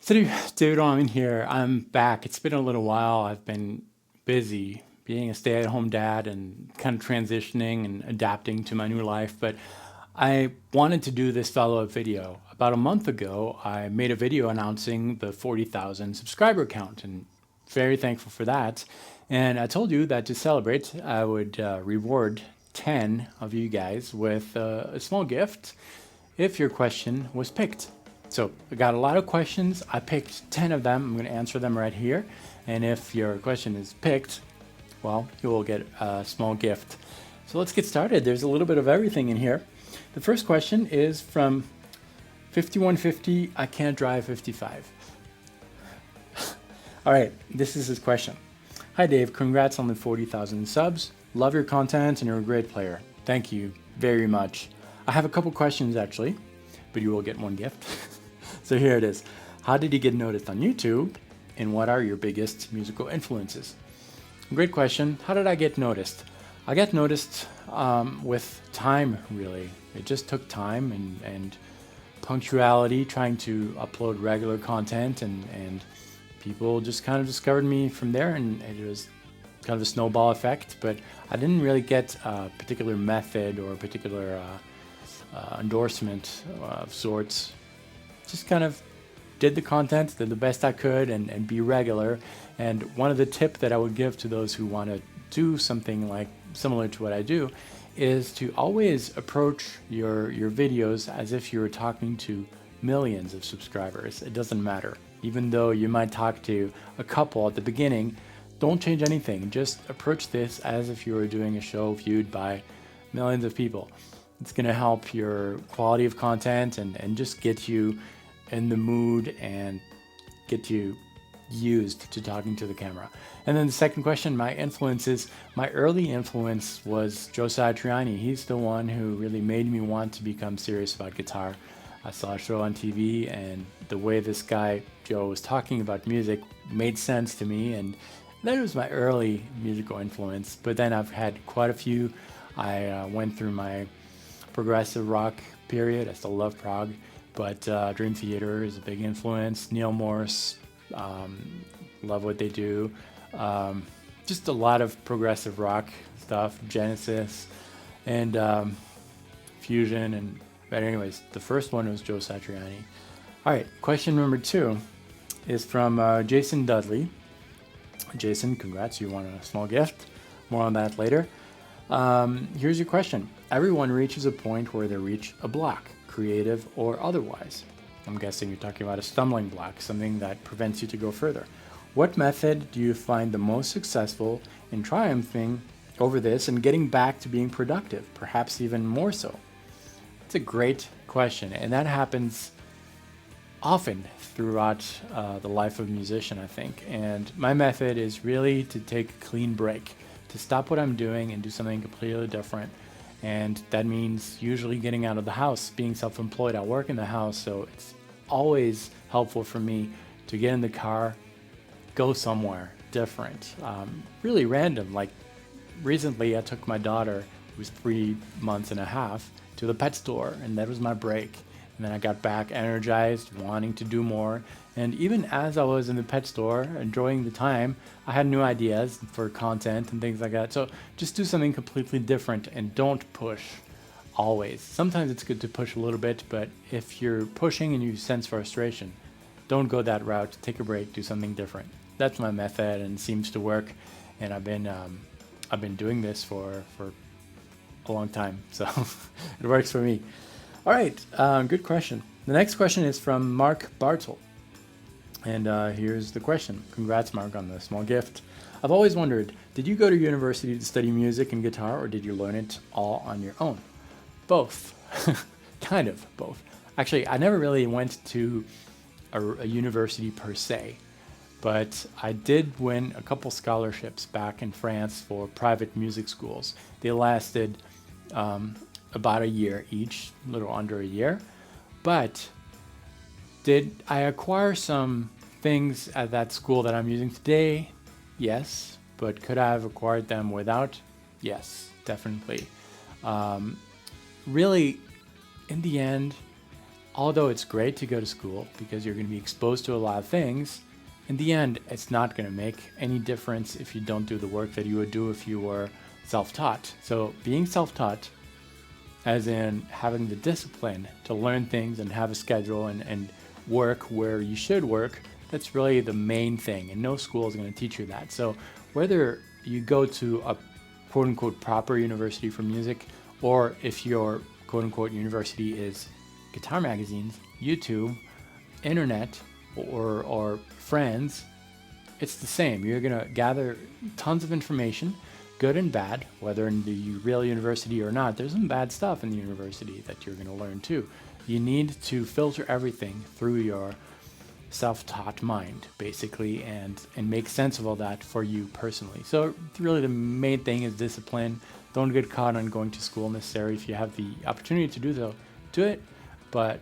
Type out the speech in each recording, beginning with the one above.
So, dude, I'm here. I'm back. It's been a little while. I've been busy being a stay-at-home dad and kind of transitioning and adapting to my new life. But I wanted to do this follow-up video. About a month ago, I made a video announcing the 40,000 subscriber count, and very thankful for that. And I told you that to celebrate, I would reward 10 of you guys with a small gift if your question was picked. So I got a lot of questions. I picked 10 of them. I'm going to answer them right here. And if your question is picked, well, you will get a small gift. So let's get started. There's a little bit of everything in here. The first question is from 5150, I can't drive 55. All right, this is his question. Hi Dave, congrats on the 40,000 subs. Love your content and you're a great player. Thank you very much. I have a couple questions actually, but you will get one gift. So here it is. How did you get noticed on YouTube? And what are your biggest musical influences? Great question. How did I get noticed? I got noticed with time, really. It just took time and punctuality, trying to upload regular content, and people just kind of discovered me from there, and it was kind of a snowball effect. But I didn't really get a particular method or a particular endorsement of sorts. Just kind of did the content, did the best I could, and be regular. And one of the tip that I would give to those who want to do something like similar to what I do is to always approach your videos as if you were talking to millions of subscribers. It doesn't matter. Even though you might talk to a couple at the beginning, don't change anything. Just approach this as if you were doing a show viewed by millions of people. It's going to help your quality of content and just get you in the mood and get you used to talking to the camera. And then the second question, my influences. My early influence was Joe Satriani. He's the one who really made me want to become serious about guitar. I saw a show on TV and the way this guy, Joe, was talking about music made sense to me, and that was my early musical influence. But then I've had quite a few. I went through my progressive rock period. I still love prog, but Dream Theater is a big influence. Neil Morse, love what they do. Just a lot of progressive rock stuff, Genesis, and fusion. But anyways, the first one was Joe Satriani. All right, question number 2 is from Jason Dudley. Jason, congrats, you won a small gift. More on that later. Here's your question. Everyone reaches a point where they reach a block, creative or otherwise. I'm guessing you're talking about a stumbling block, something that prevents you to go further. What method do you find the most successful in triumphing over this and getting back to being productive, perhaps even more so? It's a great question, and that happens often throughout the life of a musician, I think. And my method is really to take a clean break, to stop what I'm doing and do something completely different. And that means usually getting out of the house, being self-employed. I work in the house, so it's always helpful for me to get in the car, go somewhere different, really random. Like recently I took my daughter, who was 3 months and a half, to the pet store, and that was my break. And then I got back energized, wanting to do more. And even as I was in the pet store, enjoying the time, I had new ideas for content and things like that. So just do something completely different and don't push always. Sometimes it's good to push a little bit, but if you're pushing and you sense frustration, don't go that route. Take a break, do something different. That's my method and seems to work. And I've been doing this for a long time, so it works for me. All right, good question. The next question is from Mark Bartle. And here's the question. Congrats, Mark, on the small gift. I've always wondered, did you go to university to study music and guitar, or did you learn it all on your own? Both. Kind of both. Actually, I never really went to a university per se, but I did win a couple scholarships back in France for private music schools. They lasted about a year each, a little under a year. But did I acquire some things at that school that I'm using today? Yes. But could I have acquired them without? Yes, definitely. Really, in the end, although it's great to go to school because you're going to be exposed to a lot of things, in the end, it's not going to make any difference if you don't do the work that you would do if you were self-taught. So being self-taught, as in having the discipline to learn things and have a schedule and work where you should work, that's really the main thing. And no school is going to teach you that. So whether you go to a quote-unquote proper university for music, or if your quote-unquote university is guitar magazines, YouTube, internet, or friends, it's the same. You're going to gather tons of information, good and bad, whether in the real university or not. There's some bad stuff in the university that you're going to learn too. You need to filter everything through your self-taught mind, basically, and make sense of all that for you personally. So really the main thing is discipline. Don't get caught on going to school necessarily. If you have the opportunity to do so, do it, but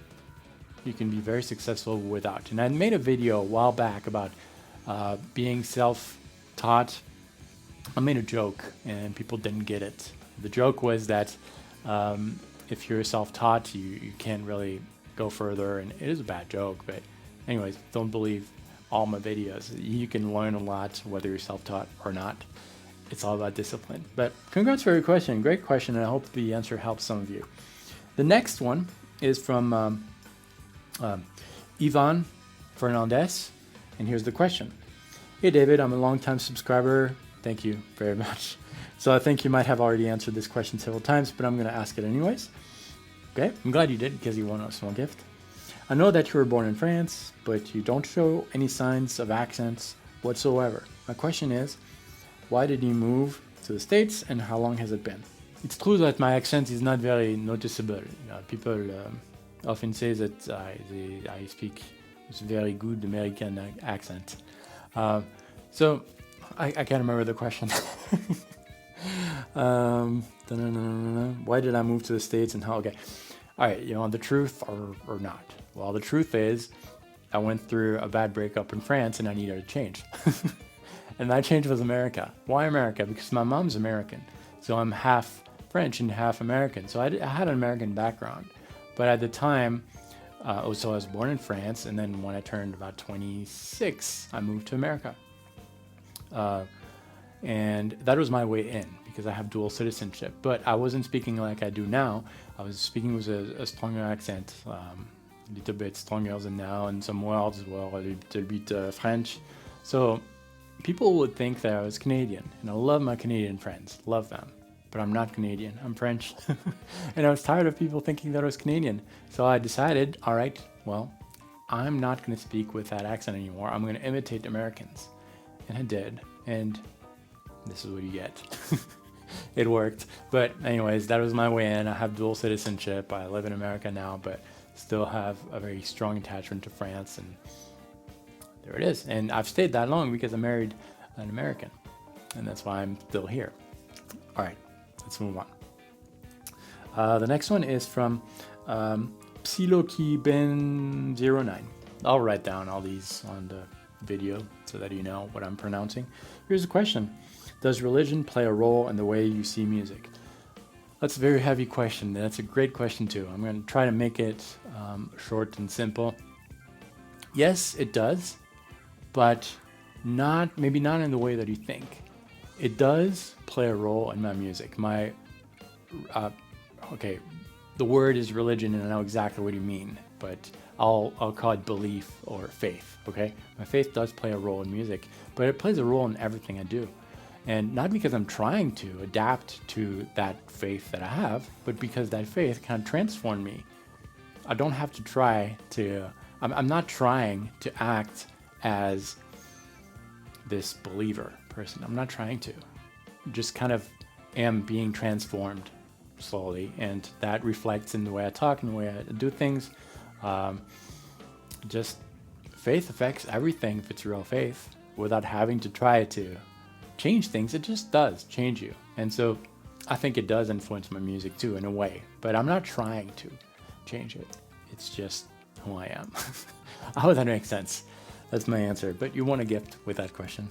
you can be very successful without. And I made a video a while back about being self-taught. I made a joke and people didn't get it. The joke was that if you're self-taught, you can't really go further, and it is a bad joke, but anyways, don't believe all my videos. You can learn a lot whether you're self-taught or not. It's all about discipline. But congrats for your question. Great question, and I hope the answer helps some of you. The next one is from Ivan Fernandez, and here's the question. Hey David, I'm a long-time subscriber. Thank you very much. So I think you might have already answered this question several times, but I'm going to ask it anyways. Okay, I'm glad you did because you won a small gift. I know that you were born in France, but you don't show any signs of accents whatsoever. My question is, why did you move to the States and how long has it been? It's true that my accent is not very noticeable. People often say that I speak with very good American accent. So I can't remember the question. Why did I move to the States and how? Okay. All right, the truth or not? Well, the truth is I went through a bad breakup in France and I needed a change. And that change was America. Why America? Because my mom's American. So I'm half French and half American. So I had an American background. But at the time, so I was born in France, and then when I turned about 26, I moved to America. And that was my way in because I have dual citizenship. But I wasn't speaking like I do now. I was speaking with a stronger accent, a little bit stronger than now, and some words as well, a little bit French. So people would think that I was Canadian, and I love my Canadian friends, love them. But I'm not Canadian, I'm French. And I was tired of people thinking that I was Canadian. So I decided, all right, well, I'm not going to speak with that accent anymore. I'm going to imitate Americans. And I did. And this is what you get. It worked. But anyways, that was my way in. I have dual citizenship. I live in America now, but still have a very strong attachment to France. And there it is. And I've stayed that long because I married an American. And that's why I'm still here. All right. Let's move on. The next one is from PsilokiBen09. I'll write down all these on the video so that you know what I'm pronouncing. Here's a question. Does religion play a role in the way you see music? That's a very heavy question. That's a great question too. I'm going to try to make it short and simple. Yes, it does, but maybe not in the way that you think. It does play a role in my music. The word is religion, and I know exactly what you mean, but I'll call it belief or faith, okay? My faith does play a role in music, but it plays a role in everything I do. And not because I'm trying to adapt to that faith that I have, but because that faith kind of transformed me. I don't have to try to, I'm not trying to act as this believer person. I'm not trying to. Just kind of am being transformed slowly, and that reflects in the way I talk and the way I do things. Just faith affects everything if it's real faith without having to try to change things. It just does change you. And so I think it does influence my music too in a way, but I'm not trying to change it. It's just who I am. I hope that makes sense. That's my answer, but you won a gift with that question.